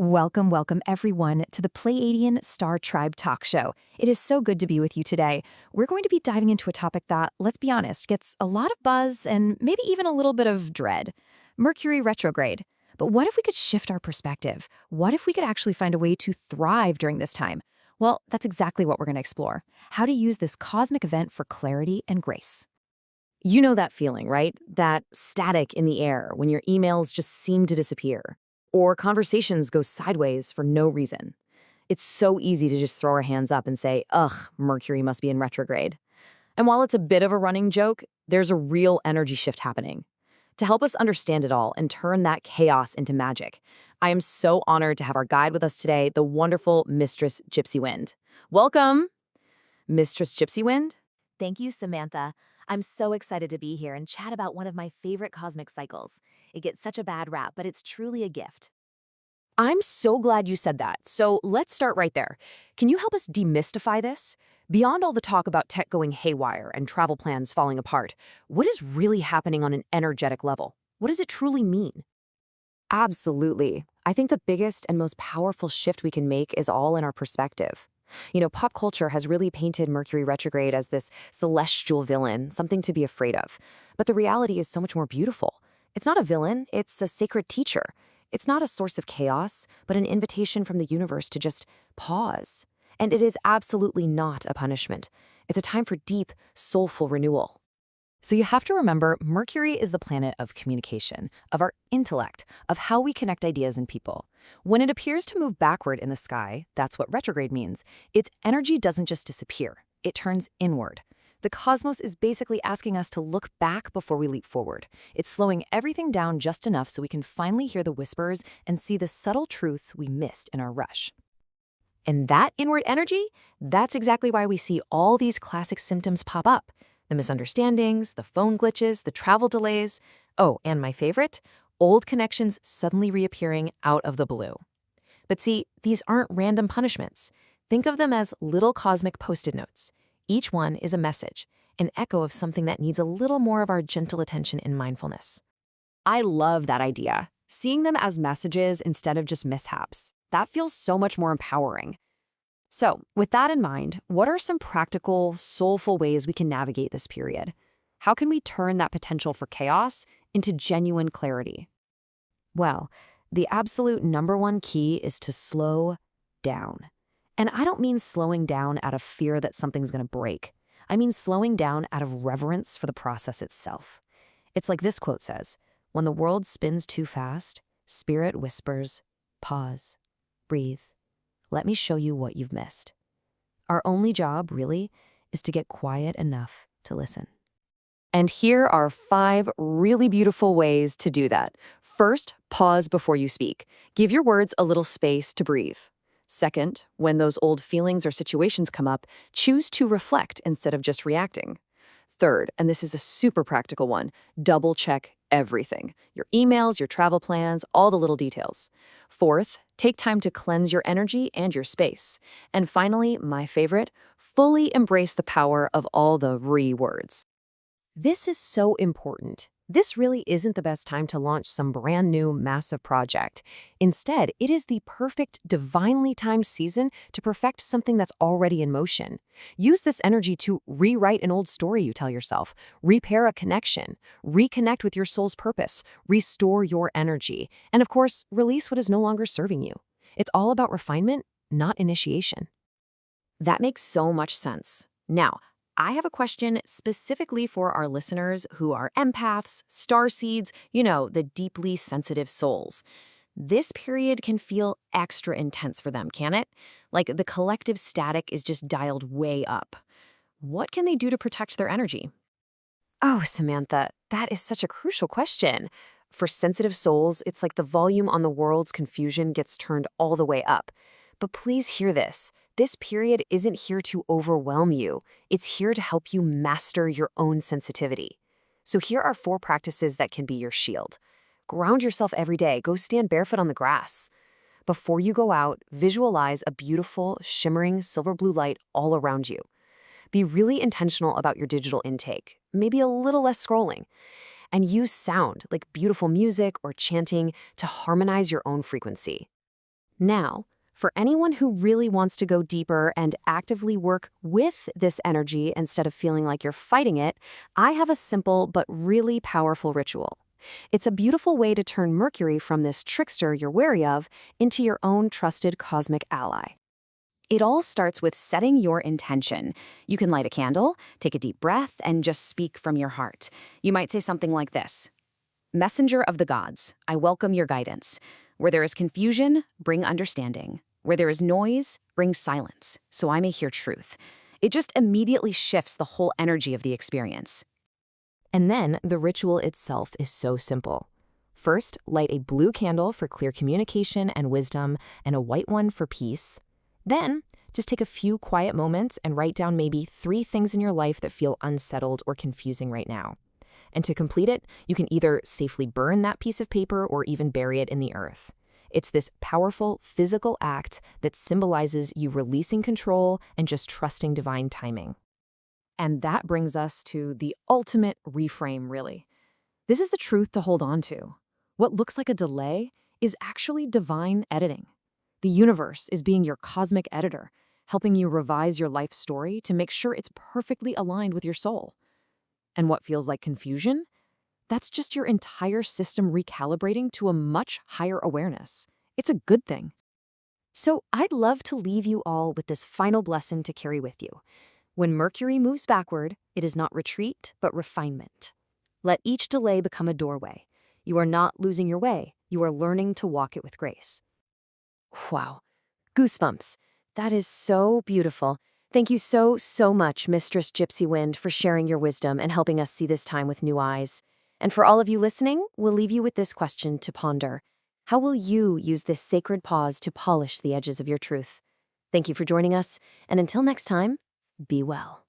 Welcome everyone to the Pleiadian Star Tribe Talk Show. It is so good to be with you today. We're going to be diving into a topic that, let's be honest, gets a lot of buzz and maybe even a little bit of dread. Mercury Retrograde. But what if we could shift our perspective? What if we could actually find a way to thrive during this time? Well, that's exactly what we're going to explore. How to use this cosmic event for clarity and grace. You know that feeling, right? That static in the air when your emails just seem to disappear, or conversations go sideways for no reason. It's so easy to just throw our hands up and say, ugh, Mercury must be in retrograde. And while it's a bit of a running joke, there's a real energy shift happening. To help us understand it all and turn that chaos into magic, I am so honored to have our guide with us today, the wonderful Mistress Gypsy Wind. Welcome, Mistress Gypsy Wind. Thank you, Samantha. I'm so excited to be here and chat about one of my favorite cosmic cycles. It gets such a bad rap, but it's truly a gift. I'm so glad you said that. So let's start right there. Can you help us demystify this? Beyond all the talk about tech going haywire and travel plans falling apart, what is really happening on an energetic level? What does it truly mean? Absolutely. I think the biggest and most powerful shift we can make is all in our perspective. Pop culture has really painted Mercury retrograde as this celestial villain, something to be afraid of. But the reality is so much more beautiful. It's not a villain, it's a sacred teacher. It's not a source of chaos, but an invitation from the universe to just pause. And it is absolutely not a punishment. It's a time for deep, soulful renewal. So you have to remember, Mercury is the planet of communication, of our intellect, of how we connect ideas and people. When it appears to move backward in the sky, that's what retrograde means. Its energy doesn't just disappear, it turns inward. The cosmos is basically asking us to look back before we leap forward. It's slowing everything down just enough so we can finally hear the whispers and see the subtle truths we missed in our rush. And that inward energy, that's exactly why we see all these classic symptoms pop up. The misunderstandings, the phone glitches, the travel delays. Oh, and my favorite, old connections suddenly reappearing out of the blue. But see, these aren't random punishments. Think of them as little cosmic post-it notes. Each one is a message, an echo of something that needs a little more of our gentle attention and mindfulness. I love that idea. Seeing them as messages instead of just mishaps. That feels so much more empowering. So, with that in mind, what are some practical, soulful ways we can navigate this period? How can we turn that potential for chaos into genuine clarity? Well, the absolute #1 key is to slow down. And I don't mean slowing down out of fear that something's going to break. I mean slowing down out of reverence for the process itself. It's like this quote says, "When the world spins too fast, spirit whispers, pause, breathe. Let me show you what you've missed." Our only job, really, is to get quiet enough to listen. And here are 5 really beautiful ways to do that. First, pause before you speak. Give your words a little space to breathe. Second, when those old feelings or situations come up, choose to reflect instead of just reacting. Third, and this is a super practical one, double check everything. Your emails, your travel plans, all the little details. Fourth, take time to cleanse your energy and your space. And finally, my favorite, fully embrace the power of all the words. This is so important. This really isn't the best time to launch some brand new, massive project. Instead, it is the perfect, divinely timed season to perfect something that's already in motion. Use this energy to rewrite an old story you tell yourself, repair a connection, reconnect with your soul's purpose, restore your energy, and of course, release what is no longer serving you. It's all about refinement, not initiation. That makes so much sense. Now, I have a question specifically for our listeners who are empaths, starseeds, the deeply sensitive souls. This period can feel extra intense for them, can it? Like the collective static is just dialed way up. What can they do to protect their energy? Oh, Samantha, that is such a crucial question. For sensitive souls, it's like the volume on the world's confusion gets turned all the way up. But please hear this. This period isn't here to overwhelm you. It's here to help you master your own sensitivity. So here are 4 practices that can be your shield. Ground yourself every day. Go stand barefoot on the grass. Before you go out, visualize a beautiful, shimmering silver blue light all around you. Be really intentional about your digital intake, maybe a little less scrolling. And use sound, like beautiful music or chanting, to harmonize your own frequency. Now, for anyone who really wants to go deeper and actively work with this energy instead of feeling like you're fighting it, I have a simple but really powerful ritual. It's a beautiful way to turn Mercury from this trickster you're wary of into your own trusted cosmic ally. It all starts with setting your intention. You can light a candle, take a deep breath, and just speak from your heart. You might say something like this: Messenger of the gods, I welcome your guidance. Where there is confusion, bring understanding. Where there is noise, bring silence, so I may hear truth. It just immediately shifts the whole energy of the experience. And then the ritual itself is so simple. First, light a blue candle for clear communication and wisdom, and a white one for peace. Then, just take a few quiet moments and write down maybe 3 things in your life that feel unsettled or confusing right now. And to complete it, you can either safely burn that piece of paper or even bury it in the earth. It's this powerful physical act that symbolizes you releasing control and just trusting divine timing. And that brings us to the ultimate reframe, really. This is the truth to hold on to. What looks like a delay is actually divine editing. The universe is being your cosmic editor, helping you revise your life story to make sure it's perfectly aligned with your soul. And what feels like confusion? That's just your entire system recalibrating to a much higher awareness. It's a good thing. So I'd love to leave you all with this final blessing to carry with you. When Mercury moves backward, it is not retreat, but refinement. Let each delay become a doorway. You are not losing your way. You are learning to walk it with grace. Wow. Goosebumps. That is so beautiful. Thank you so much, Mistress Gypsy Wind, for sharing your wisdom and helping us see this time with new eyes. And for all of you listening, we'll leave you with this question to ponder. How will you use this sacred pause to polish the edges of your truth? Thank you for joining us, and until next time, be well.